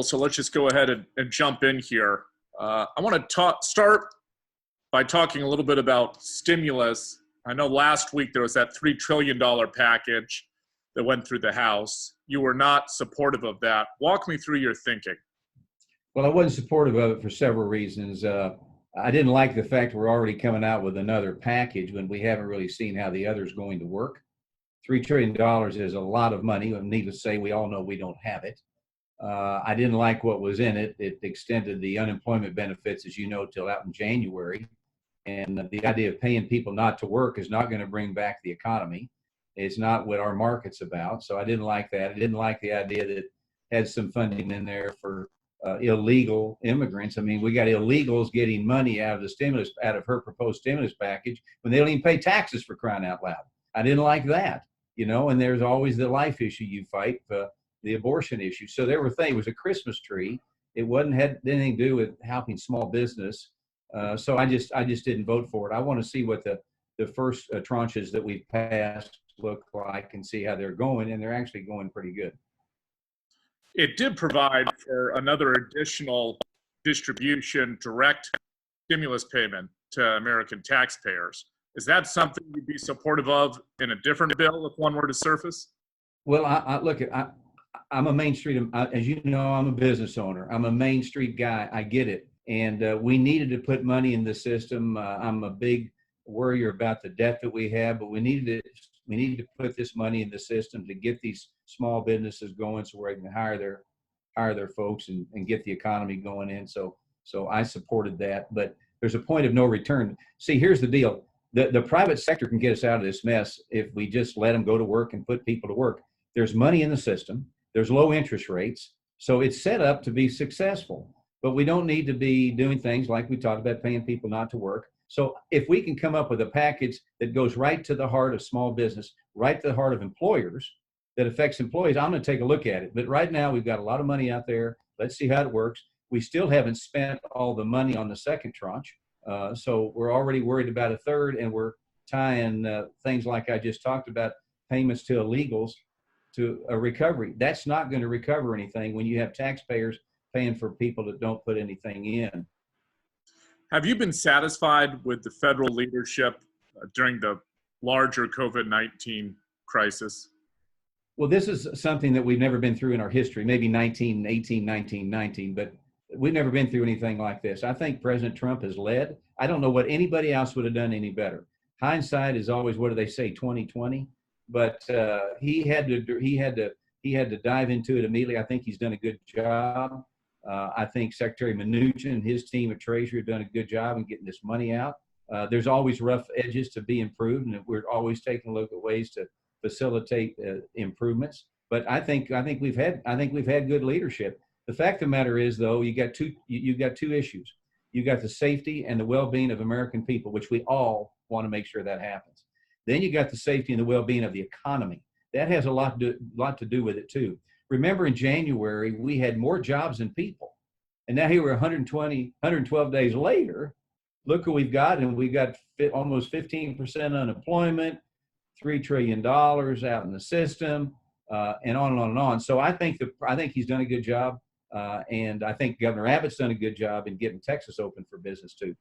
So let's just go ahead and jump in here. I want to start by talking a little bit about stimulus. I know last week there was that $3 trillion package that went through the House. You were not supportive of that. Walk me through your thinking. Well, I wasn't supportive of it for several reasons. I didn't like the fact we're already coming out with another package when we haven't really seen how the other's going to work. $3 trillion is a lot of money, and needless to say, we all know we don't have it. I didn't like what was in it. It extended the unemployment benefits, as you know, till out in January. And the idea of paying people not to work is not going to bring back the economy. It's not what our market's about. So I didn't like that. I didn't like the idea that it had some funding in there for illegal immigrants. I mean, we got illegals getting money out of her proposed stimulus package when they don't even pay taxes, for crying out loud. I didn't like that, and there's always the life issue you fight, the abortion issue. So there were things. It was a Christmas tree. It had anything to do with helping small business. So I just didn't vote for it. I want to see what the first tranches that we've passed look like and see how they're going, and they're actually going pretty good. It did provide for another additional distribution, direct stimulus payment to American taxpayers. Is that something you'd be supportive of in a different bill if one were to surface? Well, I'm a Main Street, as you know, I'm a business owner. I'm a Main Street guy. I get it. And we needed to put money in the system. I'm a big worrier about the debt that we have, but we needed to put this money in the system to get these small businesses going so we can hire their folks and get the economy going in. So I supported that, but there's a point of no return. See, here's the deal. The private sector can get us out of this mess if we just let them go to work and put people to work. There's money in the system. There's low interest rates. So it's set up to be successful. But we don't need to be doing things like we talked about, paying people not to work. So if we can come up with a package that goes right to the heart of small business, right to the heart of employers, that affects employees, I'm going to take a look at it. But right now, we've got a lot of money out there. Let's see how it works. We still haven't spent all the money on the second tranche. So we're already worried about a third, and we're tying things like I just talked about, payments to illegals, to a recovery. That's not going to recover anything when you have taxpayers paying for people that don't put anything in. Have you been satisfied with the federal leadership during the larger COVID-19 crisis? Well, this is something that we've never been through in our history, maybe 1918, 1919, but we've never been through anything like this. I think President Trump has led. I don't know what anybody else would have done any better. Hindsight is always, what do they say, 2020? But he had to dive into it immediately. I think he's done a good job. I think Secretary Mnuchin and his team at Treasury have done a good job in getting this money out. There's always rough edges to be improved, and we're always taking a look at ways to facilitate improvements. But I think we've had good leadership. The fact of the matter is, though, you've got two issues. You've got the safety and the well-being of American people, which we all want to make sure that happens. Then you got the safety and the well-being of the economy. That has a lot to do with it too. Remember, in January, we had more jobs than people. And now here we're 112 days later. Look who we've got, and we've got almost 15% unemployment, $3 trillion out in the system, and on and on and on. So I think he's done a good job, and I think Governor Abbott's done a good job in getting Texas open for business too.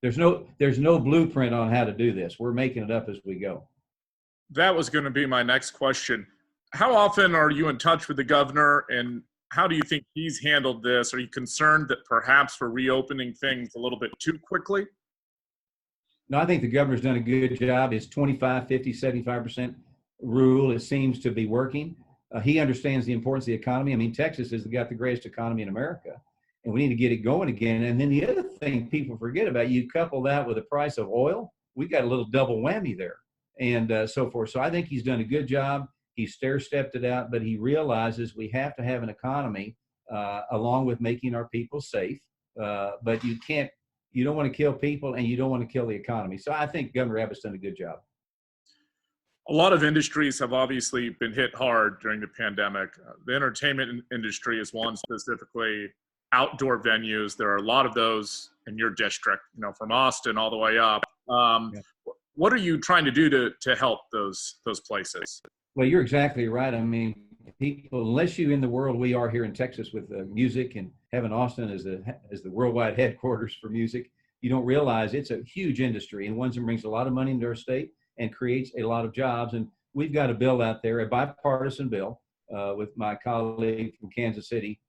There's no blueprint on how to do this. We're making it up as we go. That was going to be my next question. How often are you in touch with the governor, and how do you think he's handled this? Are you concerned that perhaps we're reopening things a little bit too quickly? No, I think the governor's done a good job. His 25, 50, 75% rule, it seems to be working. He understands the importance of the economy. I mean, Texas has got the greatest economy in America, and we need to get it going again. And then the other thing people forget about, you couple that with the price of oil, we got a little double whammy there, and so forth. So I think he's done a good job. He stair-stepped it out, but he realizes we have to have an economy along with making our people safe. But you don't want to kill people, and you don't want to kill the economy. So I think Governor Abbott's done a good job. A lot of industries have obviously been hit hard during the pandemic. The entertainment industry is one, specifically outdoor venues. There are a lot of those in your district, from Austin all the way up. Yeah. What are you trying to do to help those places? Well, you're exactly right. I mean, people, unless you in the world we are here in Texas with music and having Austin as the worldwide headquarters for music, you don't realize it's a huge industry and one that brings a lot of money into our state and creates a lot of jobs. And we've got a bill out there, a bipartisan bill, with my colleague from Kansas City,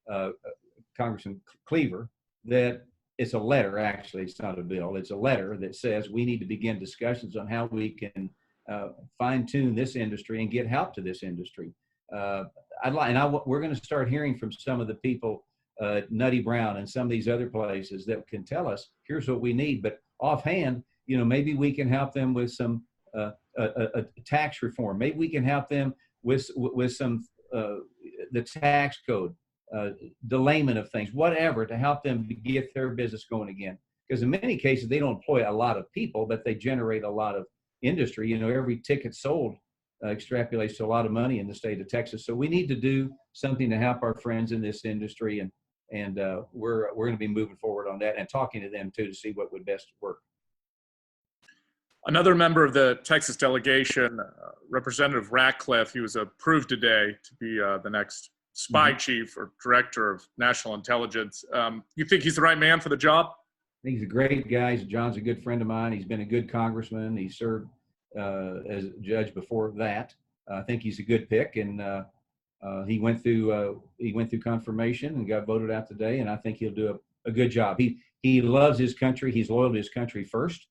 Congressman Cleaver, that it's a letter. Actually, it's not a bill. It's a letter that says we need to begin discussions on how we can fine tune this industry and get help to this industry. We're going to start hearing from some of the people, Nutty Brown and some of these other places that can tell us, here's what we need. But offhand, maybe we can help them with some a tax reform. Maybe we can help them with some the tax code, delayment of things, whatever, to help them to get their business going again. Because in many cases, they don't employ a lot of people, but they generate a lot of industry. Every ticket sold extrapolates to a lot of money in the state of Texas. So we need to do something to help our friends in this industry, and we're going to be moving forward on that and talking to them too to see what would best work. Another member of the Texas delegation, Representative Ratcliffe, he was approved today to be the next spy chief or director of national intelligence. You think he's the right man for the job? I think he's a great guy. John's a good friend of mine. He's been a good congressman. He served as a judge before that. I think he's a good pick, and he went through confirmation and got voted out today. And I think he'll do a good job. He loves his country. He's loyal to his country first,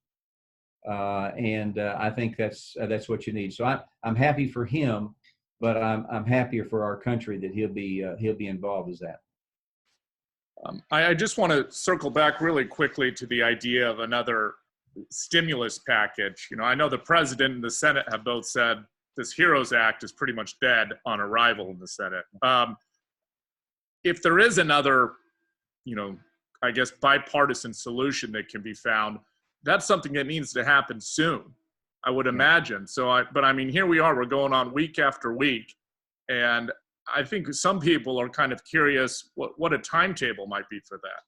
and I think that's what you need. So I'm happy for him, but I'm happier for our country that he'll be involved as that. I just want to circle back really quickly to the idea of another stimulus package. I know the president and the Senate have both said this HEROES Act is pretty much dead on arrival in the Senate. If there is another, I guess, bipartisan solution that can be found, that's something that needs to happen soon, I would imagine. But I mean, here we are, we're going on week after week, and I think some people are kind of curious what a timetable might be for that.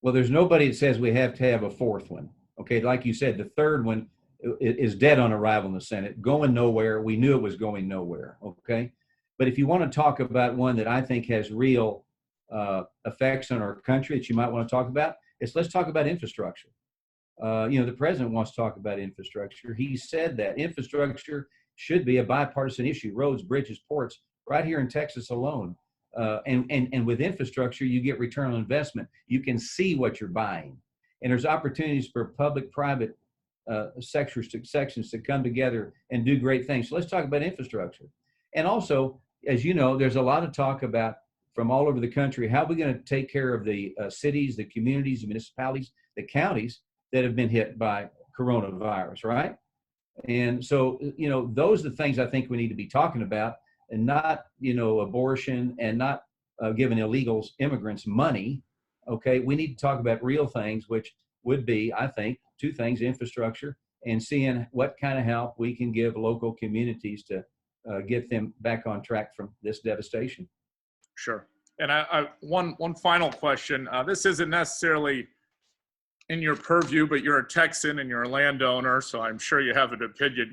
Well, there's nobody that says we have to have a fourth one. Okay, like you said, the third one is dead on arrival in the Senate, going nowhere. We knew it was going nowhere, okay? But if you want to talk about one that I think has real effects on our country that you might want to talk about, let's talk about infrastructure. The president wants to talk about infrastructure. He said that infrastructure should be a bipartisan issue, roads, bridges, ports, right here in Texas alone. And with infrastructure, you get return on investment. You can see what you're buying. And there's opportunities for public-private sections to come together and do great things. So let's talk about infrastructure. And also, as you know, there's a lot of talk about from all over the country, how are we going to take care of the cities, the communities, the municipalities, the counties that have been hit by coronavirus, right? And so, those are the things I think we need to be talking about, and not, abortion and not giving illegals, immigrants money. Okay, we need to talk about real things, which would be, I think, two things: infrastructure and seeing what kind of help we can give local communities to get them back on track from this devastation. Sure. And one final question. This isn't necessarily in your purview, but you're a Texan and you're a landowner, so I'm sure you have an opinion.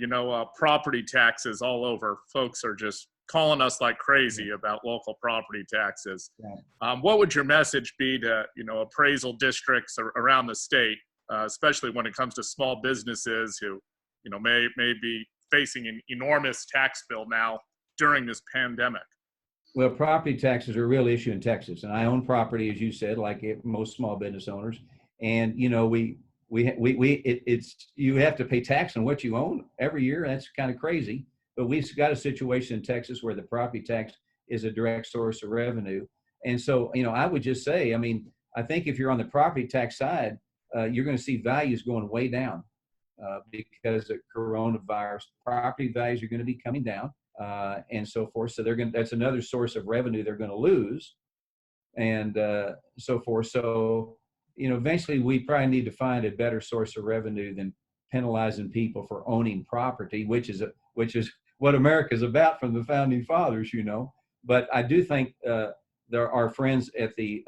Property taxes all over. Folks are just calling us like crazy about local property taxes. Yeah. What would your message be to appraisal districts around the state, especially when it comes to small businesses who may be facing an enormous tax bill now during this pandemic? Well, property taxes are a real issue in Texas, and I own property, as you said, like most small business owners. And you have to pay tax on what you own every year. That's kind of crazy. But we've got a situation in Texas where the property tax is a direct source of revenue. And so, I would just say, I think if you're on the property tax side, you're going to see values going way down because of coronavirus. Property values are going to be coming down and so forth. So that's another source of revenue they're going to lose, and so forth. So, eventually we probably need to find a better source of revenue than penalizing people for owning property, which is what America's about from the founding fathers, But I do think there are friends at the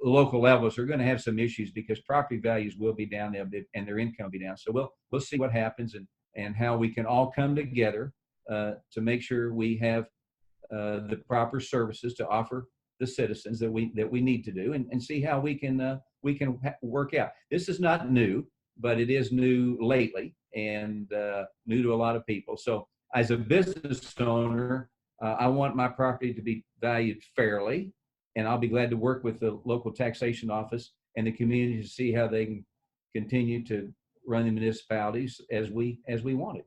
local levels are going to have some issues because property values will be down and their income will be down. So we'll see what happens and how we can all come together to make sure we have the proper services to offer the citizens that we need to do, and see how we can work out. This is not new, but it is new lately, and new to a lot of people. So as a business owner, I want my property to be valued fairly, and I'll be glad to work with the local taxation office and the community to see how they can continue to run the municipalities as we want it.